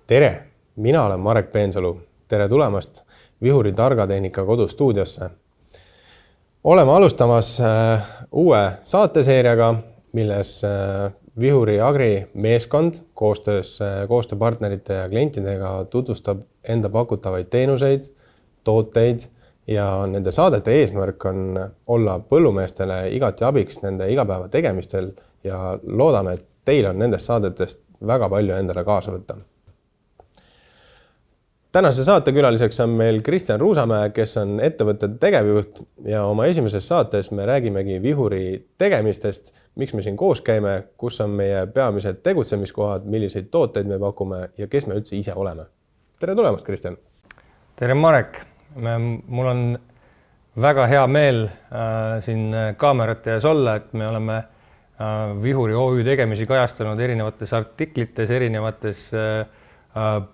Tere, mina olen Marek Peensalu. Tere tulemast Vihuri Targatehnika kodustuudiosse. Oleme alustamas uue saateseeriaga, milles Vihuri Agri meeskond koostöös koostööpartnerite ja klientidega tutvustab enda pakutavaid teenuseid, tooteid ja nende saadete eesmärk on olla põllumeestele igati abiks nende igapäeva tegemistel ja loodame, et teil on nendest saadetest väga palju endale kaasa võtta. Tänase saatekülaliseks on meil Kristjan Ruusamäe, kes on ettevõtete tegevjuht ja oma esimeses saates me räägimegi Vihuri tegemistest, miks me siin koos käime, kus on meie peamised tegutsemiskohad, milliseid tooteid me pakume ja kes me üldse ise oleme. Tere tulemast, Kristjan! Tere, Marek! Mul on väga hea meel siin kaamerate ees olla, et me oleme Vihuri OÜ tegemisi kajastanud erinevates artiklites, erinevates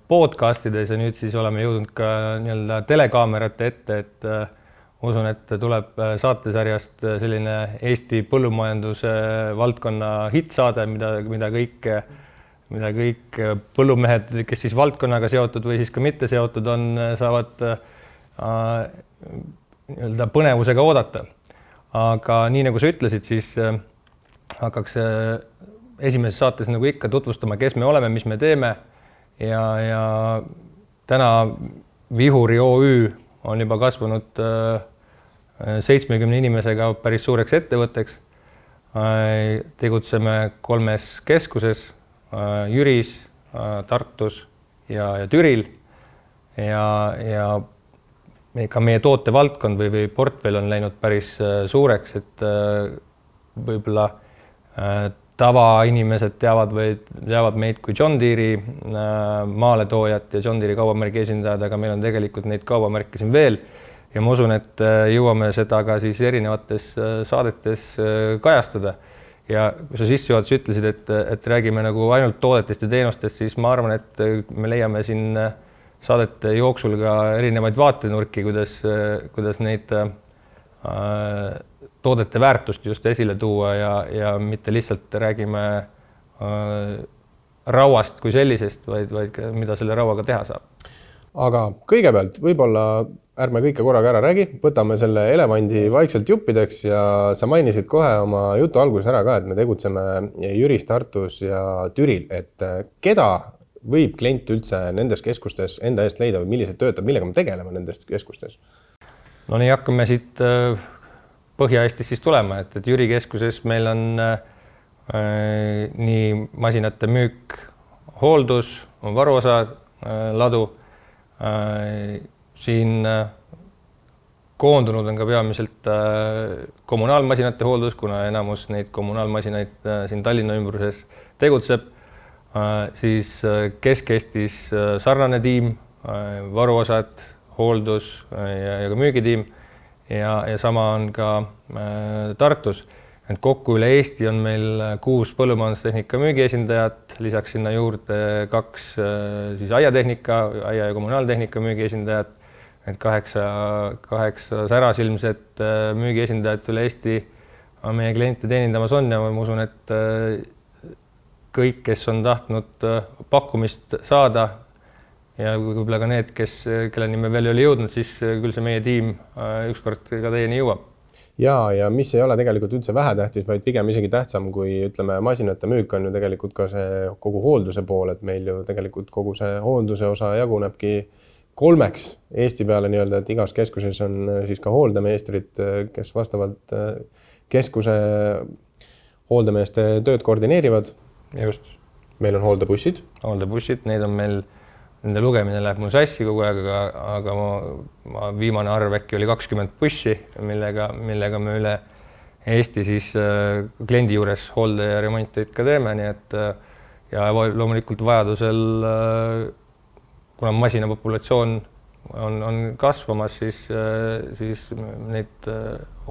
podcastides ja nüüd siis oleme jõudnud ka nii-öelda telekaamerate ette, et usun, et tuleb saatesarjast selline Eesti põllumajanduse valdkonna hittsaade, mida kõik põllumehed, kes siis valdkonnaga seotud või siis ka mitte seotud on, saavad nii-öelda põnevusega oodata. Aga nii nagu sa ütlesid, siis hakkaks esimeses saates nagu ikka tutvustama, kes me oleme, mis me teeme. Ja täna Vihuri OÜ on juba kasvanud 70 inimesega päris suureks ettevõtteks. Tegutseme 3 keskuses, Jüris, Tartus ja Türil. Ja ka meie tootevaldkond või portfell on läinud päris suureks, et võib-olla tavainimesed teavad meid kui John Deere'i maaletoojat ja John Deere'i kaubamärgi esindajad, aga meil on tegelikult neid kaubamärke siin veel ja ma usun, et jõuame seda ka siis erinevates saadetes kajastada. Ja kui sa sissejuhatuses ütlesid, et räägime nagu ainult toodetest ja teenustest, siis ma arvan, et me leiame siin saadete jooksul ka erinevaid vaatenurki, kuidas neid toodete väärtust just esile tuua ja mitte lihtsalt räägime rauast kui sellisest, vaid mida selle rauaga teha saab. Aga kõigepealt võib-olla ärme kõike korraga ära räägi, võtame selle elevandi vaikselt juppideks ja sa mainisid kohe oma jutu alguses ära ka, et me tegutseme Jüris, Tartus ja Türil, et keda võib klient üldse nendes keskustes enda eest leida või millised töötab, millega me tegeleme nendes keskustes? No nii hakkame siit Põhja-Eestis siis tulema, et Jüri keskuses meil on nii masinate müük, hooldus, varuosa, ladu. Siin koondunud on ka peamiselt kommunaalmasinate hooldus, kuna enamus neid kommunaalmasinaid siin Tallinna ümbruses tegutseb. Siis Kesk-Eestis sarnane tiim, varuosad, hooldus ja ka müügitiim. Ja sama on ka Tartus. Et kokku üle Eesti on meil 6 põllumajandustehnika müügiesindajat, lisaks sinna juurde 2 siis aiatehnika, aia- ja kommunaaltehnika müügiesindajat, et 8 särasilmset müügiesindajat üle Eesti meie kliente teenindamas on ja ma usun, et kõik, kes on tahtnud pakkumist saada, ja võib-olla ka need, kelleni me veel ei ole jõudnud, siis küll see meie tiim ükskord ka teieni jõuab. Ja mis ei ole tegelikult üldse vähetähtis, vaid pigem isegi tähtsam, kui ütleme, masinate müük on ju tegelikult ka see kogu hoolduse pool, et meil ju tegelikult kogu see hoolduse osa jagunebki 3 Eesti peale nii-öelda, et igas keskuses on siis ka hooldemeestrid, kes vastavalt keskuse hooldemeeste tööd koordineerivad. Just. Meil on hooldebussid. Hooldebussid, neid on meil nende lugemine läheb mul sassi kogu aeg, aga ma viimane arv äkki oli 20 bussi, millega me üle Eesti siis kliendi juures hoolde ja remonteid ka teeme, nii et ja loomulikult vajadusel, kuna masina populatsioon on kasvamas, siis neid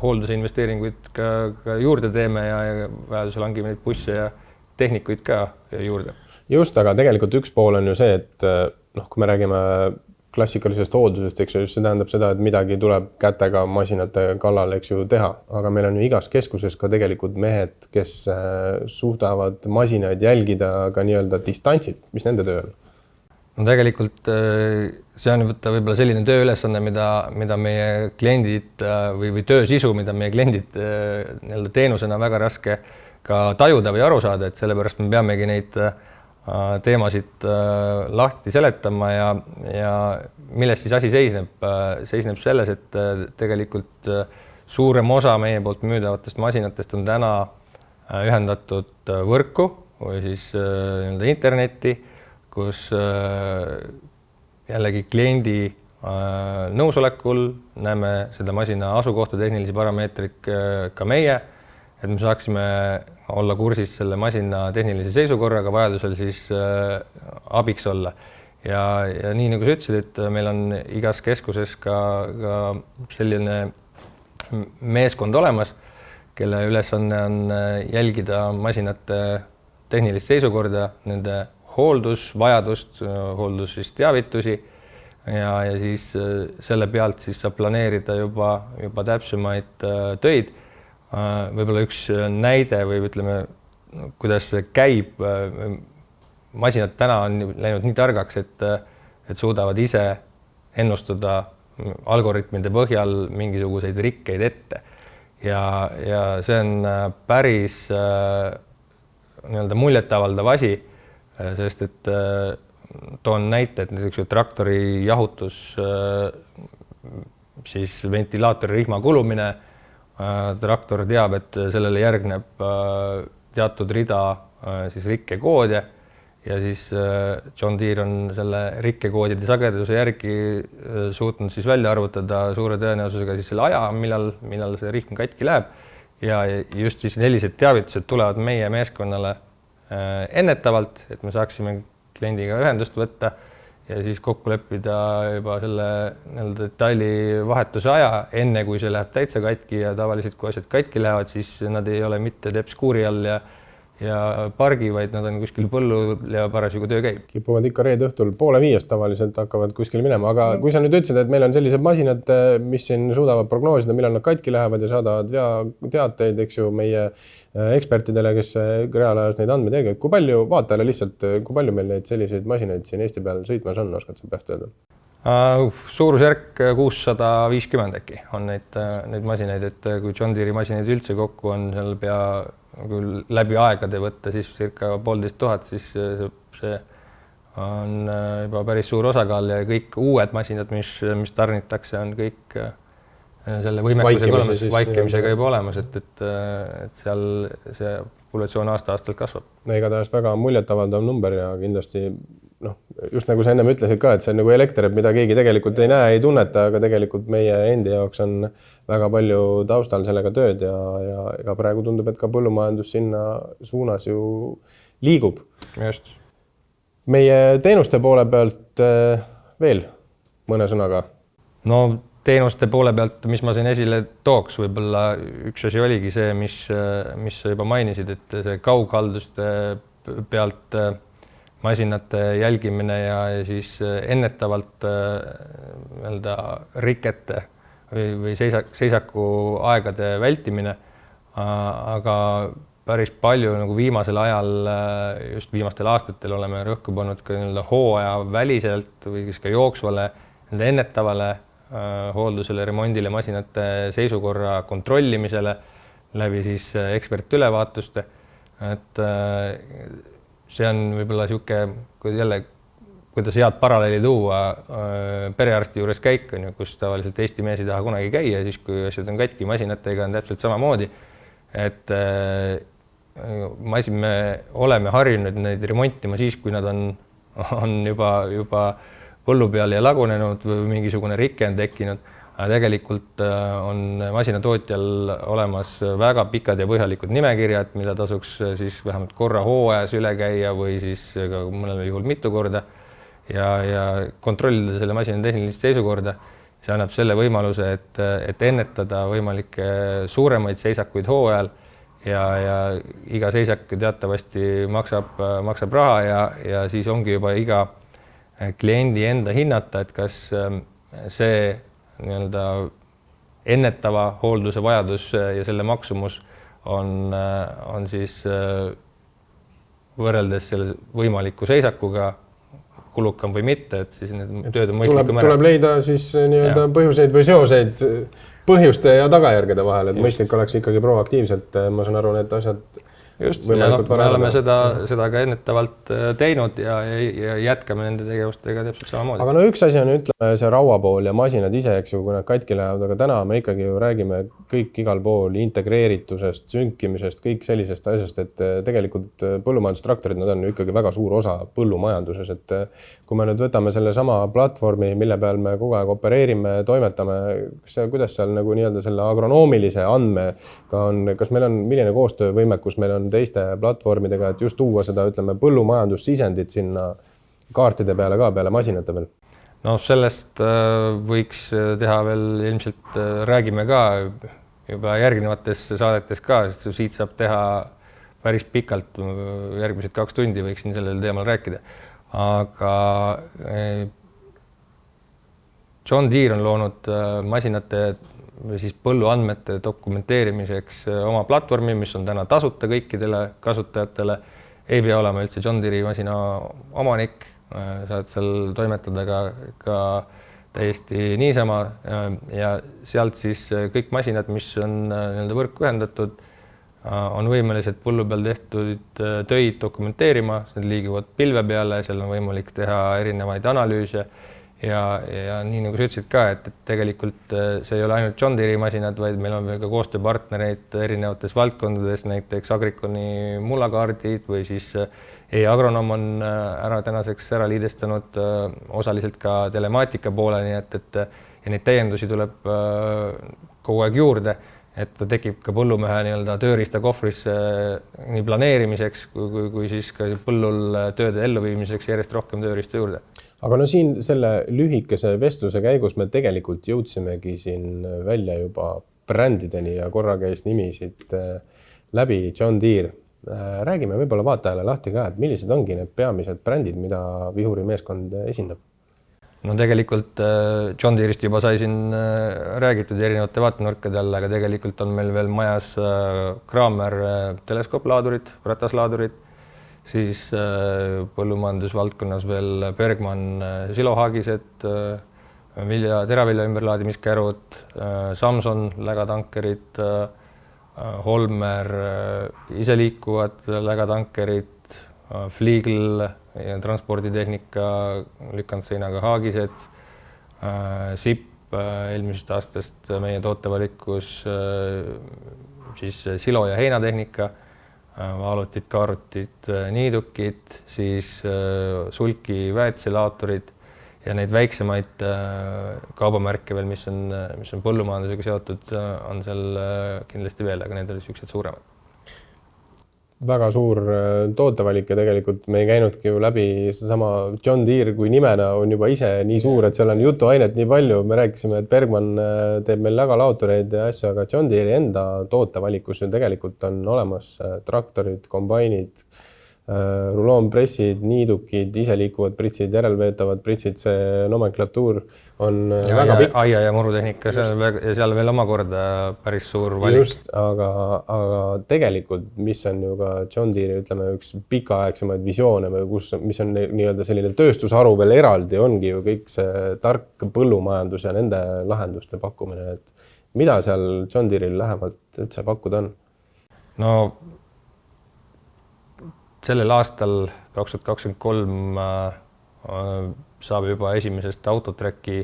hoolduse investeeringuid ka juurde teeme ja vajadusel hangime neid busse ja tehnikuid ka juurde. Just, aga tegelikult üks pool on ju see, et kui me räägime klassikalisest hooldusest, eks ju, see tähendab seda, et midagi tuleb kätega masinate kallal, eks ju, teha. Aga meil on ju igas keskuses ka tegelikult mehed, kes suudavad masinaid jälgida ka nii-öelda distantsilt. Mis nende töö on? No tegelikult see on võib-olla selline tööülesanne, mida meie kliendid või töö sisu, mida meie kliendid nii-öelda teenusena väga raske ka tajuda või aru saada, et sellepärast me peamegi neid teemasid lahti seletama ja millest siis asi seisneb? Seisneb selles, et tegelikult suurem osa meie poolt müüdavatest masinatest on täna ühendatud võrku või siis nii-öelda internetti, kus jällegi kliendi nõusolekul näeme seda masina asukohta, tehnilisi parameetrid ka meie, et me saaksime olla kursis selle masina tehnilise seisukorraga, vajadusel siis abiks olla. Ja nii nagu sa ütlesid, et meil on igas keskuses ka selline meeskond olemas, kelle ülesanne on jälgida masinate tehnilist seisukorda, nende hooldusvajadust, hooldus siis teavitusi ja siis selle pealt siis saab planeerida juba täpsemaid töid. Võib-olla üks näide või ütleme, kuidas see käib. Masinad täna on läinud nii targaks, et suudavad ise ennustada algoritmide põhjal mingisuguseid rikkeid ette. Ja see on päris nii-öelda muljetavaldav asi, sest et toon näite, et näiteks traktori jahutus, siis ventilaatori rihma kulumine, traktor teab, et sellele järgneb teatud rida siis rikkekoode ja siis John Deere on selle rikkekoodide sageduse järgi suutnud siis välja arvutada suure tõenäosusega siis selle aja, millal see rihm katki läheb ja just siis sellised teavitused tulevad meie meeskonnale ennetavalt, et me saaksime kliendiga ühendust võtta ja siis kokku leppida juba selle detaili vahetuse aja, enne kui see läheb täitsa katki ja tavaliselt kui asjad katki lähevad, siis nad ei ole mitte teppskuuri all ja pargi, vaid nad on kuskil põllul ja parasjagu töö käib. Kipuvad ikka reede õhtul 4:30 tavaliselt hakkavad kuskil minema, aga kui sa nüüd ütlesid, et meil on sellised masinad, mis siin suudavad prognoosida, millal nad katki lähevad ja saadavad teateid, eks ju, meie ekspertidele, kes reaalajas neid andmeid jälgivad. Kui palju vaatajale lihtsalt, kui palju meil neid selliseid masinaid siin Eesti peal sõitmas on, oskad sa peast öelda? Suurusjärk 650 äkki on neid masinaid, et kui John Deere masinaid üldse kokku on seal pea küll läbi aegade võtta, siis circa 1500, siis see on juba päris suur osakaal ja kõik uued masinad, mis tarnitakse, on kõik selle vaikimisega juba olemas, et seal see populatsioon aasta-aastalt kasvab. No igatahes väga muljetavaldav number ja kindlasti just nagu sa ennem ütlesid ka, et see on nagu elekter, et mida keegi tegelikult ei näe, ei tunneta, aga tegelikult meie endi jaoks on väga palju taustal sellega tööd ja praegu tundub, et ka põllumajandus sinna suunas ju liigub. Just. Meie teenuste poole pealt veel mõne sõnaga? No teenuste poole pealt, mis ma siin esile tooks, võib-olla üks asi oligi see, mis sa juba mainisid, et see kaughalduste pealt masinate jälgimine ja siis ennetavalt rikete või seisaku aegade vältimine, aga päris palju nagu viimasel ajal, just viimastel aastatel oleme rõhku pannud ka hooaja väliselt või ka jooksvale ennetavale hooldusele, remondile, masinate seisukorra kontrollimisele läbi siis ekspertülevaatuste, et see on võib-olla sihuke, kuidas head paralleeli tuua, perearsti juures käik on ju, kus tavaliselt Eesti mees ei taha kunagi käia, siis kui asjad on katki, masinatega on täpselt samamoodi, et me oleme harjunud neid remontima siis, kui nad on juba põllu peal ja lagunenud või mingisugune rike on tekkinud, aga tegelikult on masinatootjal olemas väga pikad ja põhjalikud nimekirjad, mida tasuks siis vähemalt korra hooajas üle käia või siis ka mõnel juhul mitu korda ja kontrollida selle masina tehnilist seisukorda. See annab selle võimaluse, et ennetada võimalikke suuremaid seisakuid hooajal ja iga seisak teatavasti maksab raha ja siis ongi juba iga kliendi enda hinnata, et kas see nii-öelda ennetava hoolduse vajadus ja selle maksumus on siis võrreldes selle võimaliku seisakuga kulukam või mitte, et siis need tööd on mõistlikum ära. Tuleb leida siis nii-öelda põhjuseid või seoseid põhjuste ja tagajärgede vahel, et mõistlik oleks ikkagi proaktiivselt, ma saan aru, need asjad just, me oleme seda ka ennetavalt teinud ja jätkame nende tegevustega täpselt samamoodi. Aga no üks asi on, ütleme, see rauapool ja masinad ise, eks ju, kui nad katki lähevad, aga täna me ikkagi ju räägime kõik igal pool integreeritusest, sünkimisest, kõik sellisest asjast, et tegelikult põllumajandustraktorid, nad on ju ikkagi väga suur osa põllumajanduses, et kui me nüüd võtame selle sama platvormi, mille peal me kogu aeg opereerime, toimetame, kuidas seal nagu nii-öelda selle agronoomilise andmega on, kas meil on, milline koostöövõimekus meil on teiste platvormidega, et just tuua seda, ütleme, põllumajandussisendit sinna kaartide peale ka, peale masinate veel? No sellest võiks teha veel, ilmselt räägime ka juba järgnevates saadetes ka, sest siit saab teha päris pikalt, järgmised 2 tundi võiksin sellel teemal rääkida. Aga John Deere on loonud masinate või siis põlluandmete dokumenteerimiseks oma platvormi, mis on täna tasuta kõikidele kasutajatele. Ei pea olema üldse John Deere'i masina omanik, saad seal toimetada ka täiesti niisama ja sealt siis kõik masinad, mis on nii-öelda võrku ühendatud, on võimelised põllu peal tehtud töid dokumenteerima, need liiguvad pilve peale, seal on võimalik teha erinevaid analüüse. Ja nii nagu sa ütlesid ka, et tegelikult see ei ole ainult John Deere'i masinad, vaid meil on veel ka koostööpartnereid erinevates valdkondades, näiteks Agriconi mullakaardid või siis e-agronoom on tänaseks ära liidestanud osaliselt ka telemaatika poole, nii et ja neid täiendusi tuleb kogu aeg juurde, et ta tekib ka põllumehe nii-öelda tööriista kohvrisse nii planeerimiseks kui siis ka põllul tööde elluviimiseks järjest rohkem tööriista juurde. Aga no siin selle lühikese vestluse käigus me tegelikult jõudsimegi siin välja juba brändideni ja korra käis nimisid läbi John Deere. Räägime võib-olla vaatajale lahti ka, et millised ongi need peamised brändid, mida Vihuri meeskond esindab? No tegelikult John Deere'ist juba sai siin räägitud erinevate vaatenurkade all, aga tegelikult on meil veel majas Kramer teleskooplaadurid, rataslaadurid, siis põllumajandusvaldkonnas veel Bergmann silohaagised, teravilja ümberlaadimiskärud, Samson lägatankerid, Holmer iseliikuvad lägatankerid, Fliegl transporditehnika, lükandseinaga haagised, SIP eelmisest aastast meie tootevalikus siis silo- ja heinatehnika, vaalutid, kaarutid, niidukid, siis sulki väetselaatorid ja neid väiksemaid kaubamärke veel, mis on põllumajandusega seotud, on seal kindlasti veel, aga need olid sellised suuremad. Väga suur tootevalik ja tegelikult me ei käinudki ju läbi seesama John Deere kui nimena on juba ise nii suur, et seal on jutuainet nii palju. Me rääkisime, et Bergmann teeb meil lägalaotureid ja asju, aga John Deere enda tootevalikus ju tegelikult on olemas traktorid, kombainid, ruloonpressid, niidukid, ise liikuvad pritsid, järelveetavad pritsid, see nomenklatuur on väga pikk. Aia ja murutehnika, seal veel omakorda päris suur valik. Just, aga tegelikult, mis on ju ka John Deere, ütleme, üks pikaaegsemaid visioone, mis on nii-öelda selline tööstusharu veel eraldi, ongi ju kõik see tark põllumajandus ja nende lahenduste pakkumine. Et mida seal John Deere'il lähemalt üldse pakkuda on? No sellel aastal 2023 saab juba esimesest autotracki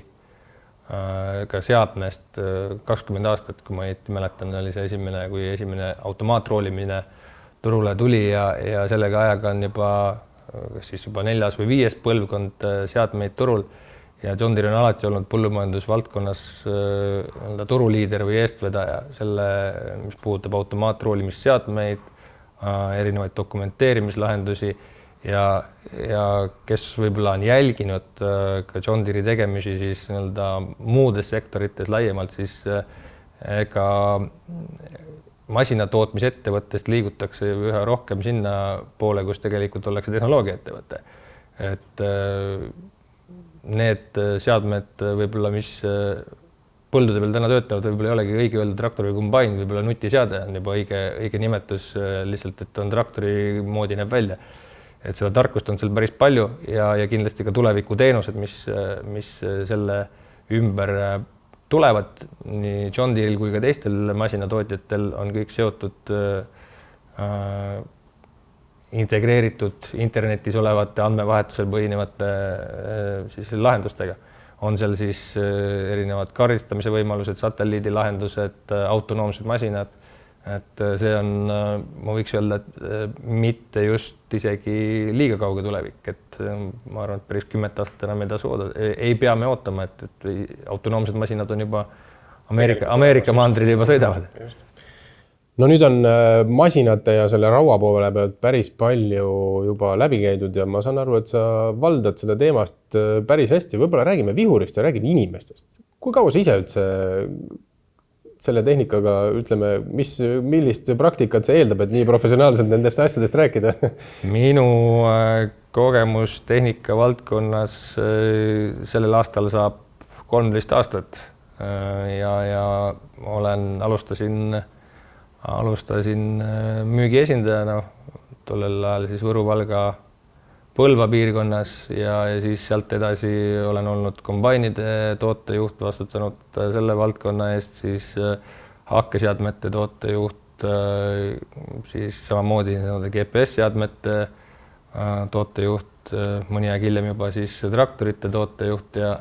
ka seadmest 20 aastat, kui ma mäletan, oli see esimene automaatroolimine turule tuli ja sellega ajaga on juba 4. või 5. põlvkond seadmeid turul ja John Deere on alati olnud põllumajandusvaldkonnas turuliider või eestvedaja selle, mis puudutab automaatroolimisseadmeid, erinevaid dokumenteerimislahendusi ja kes võib-olla on jälginud ka John Deere'i tegemisi siis muudes sektorites laiemalt, siis ega masinatootmisettevõttest liigutakse üha rohkem sinna poole, kus tegelikult ollakse tehnoloogiaettevõte. Et need seadmed võib-olla, mis põldude peal täna töötavad, võib-olla ei olegi õige öelda traktor või kombain, võib-olla nutiseade on juba õige nimetus, lihtsalt, et on traktori moodi näeb välja. Et seda tarkust on seal päris palju ja kindlasti ka tulevikuteenused, mis selle ümber tulevad nii John Deere'il kui ka teistel masinatootjatel on kõik seotud integreeritud internetis olevate andmevahetusel põhinevate siis lahendustega. On seal siis erinevad kaardistamise võimalused, satelliidilahendused, autonoomsed masinad. Et see on, ma võiks öelda, et mitte just isegi liiga kauge tulevik, et ma arvan, et päris 10 aastat enam ei tasu oodata. Ei pea me ootama, et autonoomsed masinad on juba Ameerika mandril juba sõidavad. No nüüd on masinate ja selle raua poole pealt päris palju juba läbi käidud ja ma saan aru, et sa valdad seda teemast päris hästi. Võib-olla räägime vihurist ja räägime inimestest. Kui kaua sa ise üldse selle tehnikaga, ütleme, millist praktikat see eeldab, et nii professionaalselt nendest asjadest rääkida? Minu kogemus tehnika valdkonnas sellel aastal saab 13 aastat ja alustasin müügiesindajana tollel ajal siis Võru-Valga Põlva piirkonnas ja siis sealt edasi olen olnud kombainide tootejuht, vastutanud selle valdkonna eest, siis hakkeseadmete tootejuht, siis samamoodi GPS-seadmete tootejuht, mõni aeg hiljem juba siis traktorite tootejuht ja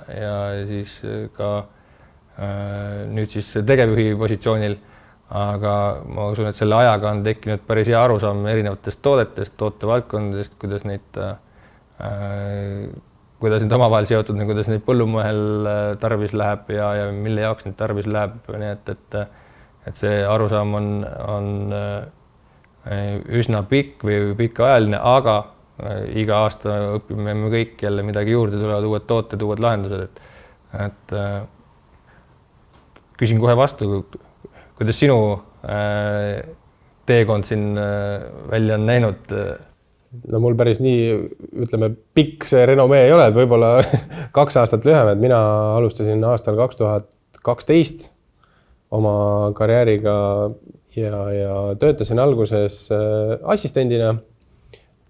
siis ka nüüd siis tegevjuhi positsioonil. Aga ma usun, et selle ajaga on tekkinud päris hea arusaam erinevatest toodetest, tootevaldkondadest, kuidas neid omavahel seotud, kuidas neid põllumehel tarvis läheb ja mille jaoks neid tarvis läheb. Nii et see arusaam on üsna pikk või pikaajaline, aga iga aasta õpime me kõik jälle midagi juurde, tulevad uued tooted, uued lahendused. Et küsin kohe vastu, kuidas sinu teekond siin välja on näinud? No mul päris nii, ütleme, pikk see renomee ei ole, et võib-olla 2 aastat lühem, et mina alustasin aastal 2012 oma karjääriga ja töötasin alguses assistendina.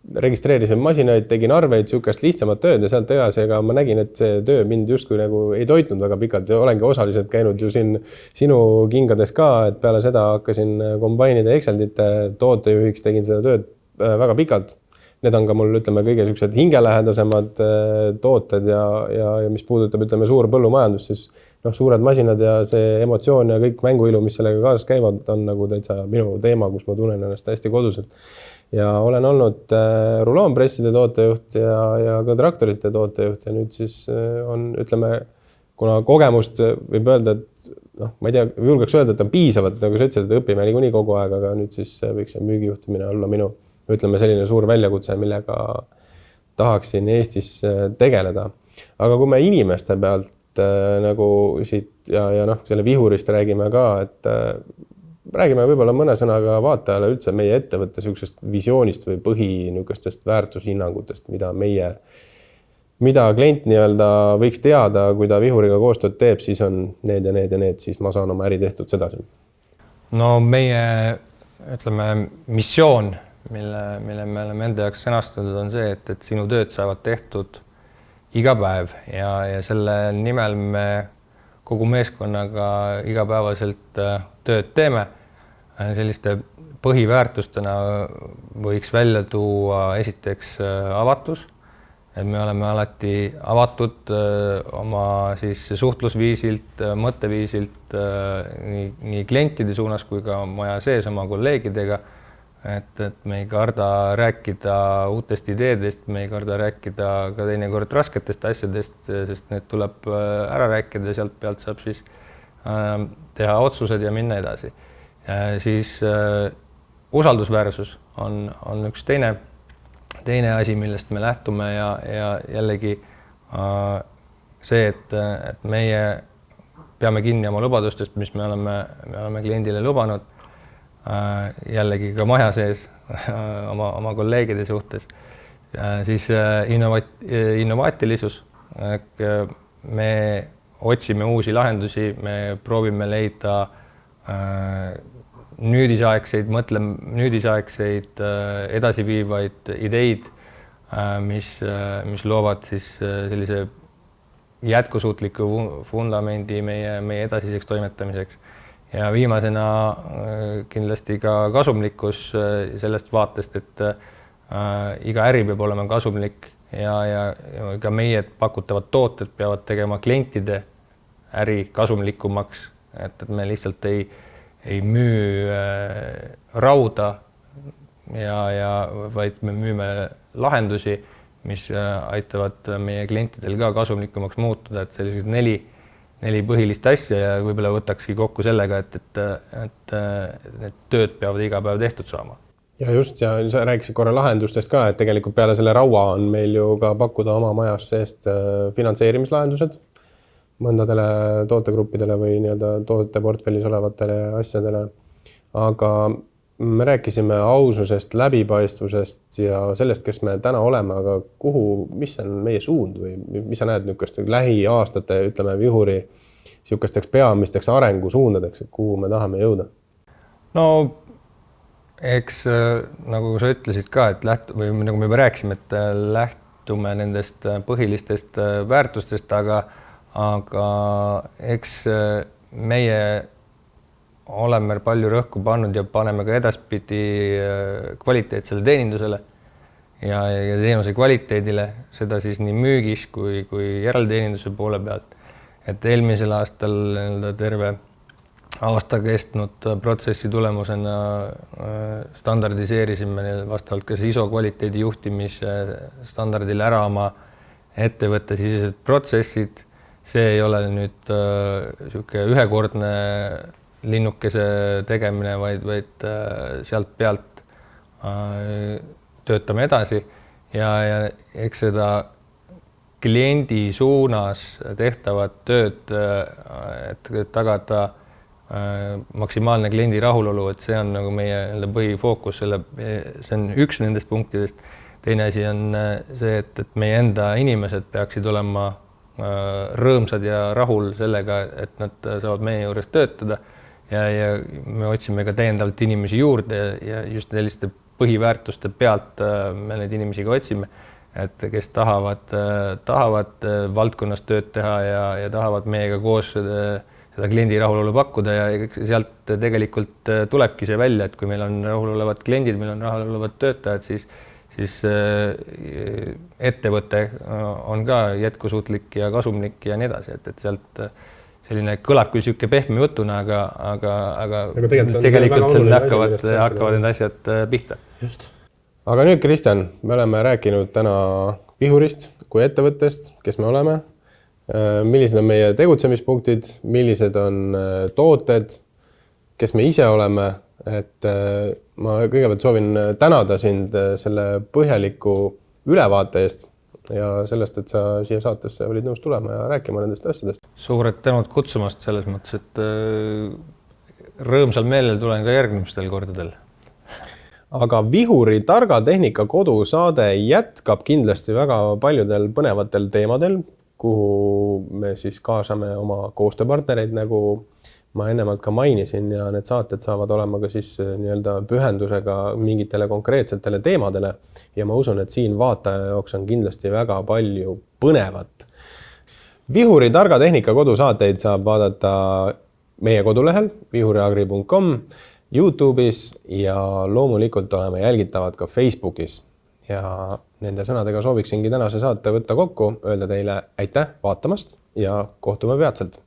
Registreerisin masinaid, tegin arveid, sihukest lihtsamat tööd ja sealt edasi, aga ma nägin, et see töö mind justkui nagu ei toitnud väga pikalt ja olengi osaliselt käinud ju siin sinu kingades ka, et peale seda hakkasin kombainide Exceldite tootejuhiks, tegin seda tööd väga pikalt. Need on ka mul, ütleme, kõige sihukesed hingelähedasemad tooted ja mis puudutab, ütleme, suur põllumajandus, siis suured masinad ja see emotsioon ja kõik mänguilu, mis sellega kaasas käivad, on nagu täitsa minu teema, kus ma tunnen ennast hästi koduselt. Ja olen olnud ruloonpresside tootejuht ja ka traktorite tootejuht ja nüüd siis on, ütleme, kuna kogemust võib öelda, et ma ei tea, julgeks öelda, et on piisavalt, nagu sa ütlesid, et õpime nii kogu aeg, aga nüüd siis võiks see müügijuhtimine olla minu, ütleme, selline suur väljakutse, millega tahaksin Eestis tegeleda. Aga kui me inimeste pealt nagu siit ja selle vihurist räägime ka, et räägime võib-olla mõne sõnaga vaatajale üldse meie ettevõtte sihukesest visioonist või põhinukestest väärtushinnangutest, mida klient nii-öelda võiks teada, kui ta vihuriga koostööd teeb, siis on need ja need, siis ma saan oma äri tehtud sedasi. No meie, ütleme, missioon, mille me oleme enda jaoks sõnastatud, on see, et sinu tööd saavad tehtud iga päev ja selle nimel me kogu meeskonnaga igapäevaselt tööd teeme. Selliste põhiväärtustena võiks välja tuua esiteks avatus, et me oleme alati avatud oma siis suhtlusviisilt, mõtteviisilt nii klientide suunas kui ka maja sees oma kolleegidega, et me ei karda rääkida uutest ideedest, me ei karda rääkida ka teinekord rasketest asjadest, sest need tuleb ära rääkida ja sealt pealt saab siis teha otsused ja minna edasi. Siis usaldusväärsus on üks teine asi, millest me lähtume ja jällegi see, et meie peame kinni oma lubadustest, mis me oleme kliendile lubanud. jällegi ka maja sees oma kolleegide suhtes, siis innovaatilisus. Me otsime uusi lahendusi, me proovime leida nüüdisaegseid edasiviivaid ideid, mis loovad siis sellise jätkusuutliku vundamendi meie edasiseks toimetamiseks. Ja viimasena kindlasti ka kasumlikkus sellest vaatest, et iga äri peab olema kasumlik ja ka meie pakutavad tooted peavad tegema klientide äri kasumlikumaks, et me lihtsalt ei müü rauda vaid me müüme lahendusi, mis aitavad meie klientidel ka kasumlikumaks muutuda, et sellised neli põhilist asja ja võib-olla võtakski kokku sellega, et need tööd peavad iga päev tehtud saama. Ja just, ja sa rääkisid korra lahendustest ka, et tegelikult peale selle raua on meil ju ka pakkuda oma majas seest finantseerimislahendused mõndadele tootegruppidele või nii-öelda tooteportfellis olevatele asjadele. Aga me rääkisime aususest, läbipaistvusest ja sellest, kes me täna oleme, aga mis on meie suund või mis sa näed niisugust lähiaastate, ütleme Vihuri niisugusteks peamisteks arengusuundadeks, et kuhu me tahame jõuda? No eks nagu sa ütlesid ka, et või nagu me juba rääkisime, et lähtume nendest põhilistest väärtustest, aga eks meie oleme palju rõhku pannud ja paneme ka edaspidi kvaliteetsele teenindusele ja teenuse kvaliteedile, seda siis nii müügis kui järelteeninduse poole pealt. Et eelmisel aastal terve aasta kestnud protsessi tulemusena standardiseerisime vastavalt ka ISO kvaliteedi juhtimise standardile ära oma ettevõtte sisesed protsessid. See ei ole nüüd ühekordne linnukese tegemine, vaid sealt pealt töötame edasi ja eks seda kliendi suunas tehtavat tööd, et tagada maksimaalne kliendi rahulolu, et see on nagu meie põhifookus, see on üks nendest punktidest. Teine asi on see, et meie enda inimesed peaksid olema rõõmsad ja rahul sellega, et nad saavad meie juures töötada ja me otsime ka täiendavalt inimesi juurde ja just selliste põhiväärtuste pealt me neid inimesi ka otsime, et kes tahavad valdkonnas tööd teha ja tahavad meiega koos seda kliendi rahulolu pakkuda ja sealt tegelikult tulebki see välja, et kui meil on rahulolevad kliendid, meil on rahulolevad töötajad, siis ettevõte on ka jätkusuutlik ja kasumlik ja nii edasi, et sealt selline kõlab kui siuke pehme jutuna, aga tegelikult seal hakkavad need asjad pihta. Just. Aga nüüd, Kristjan, me oleme rääkinud täna Vihurist kui ettevõttest, kes me oleme, millised on meie tegutsemispunktid, millised on tooted, kes me ise oleme, et ma kõigepealt soovin tänada sind selle põhjaliku ülevaate eest ja sellest, et sa siia saatesse olid nõus tulema ja rääkima nendest asjadest. Suured tänud kutsumast selles mõttes, et rõõmsal meelel tulen ka järgmistel kordadel. Aga Vihuri Targa Tehnika Kodu saade jätkab kindlasti väga paljudel põnevatel teemadel, kuhu me siis kaasame oma koostööpartnereid, nagu ma ennemalt ka mainisin ja need saated saavad olema ka siis nii-öelda pühendusega mingitele konkreetsetele teemadele ja ma usun, et siin vaataja jaoks on kindlasti väga palju põnevat. Vihuri Targa Tehnika Kodu saateid saab vaadata meie kodulehel vihuriagri.com, YouTube'is ja loomulikult oleme jälgitavad ka Facebookis. Ja nende sõnadega sooviksingi tänase saate võtta kokku, öelda teile aitäh vaatamast ja kohtume peatselt.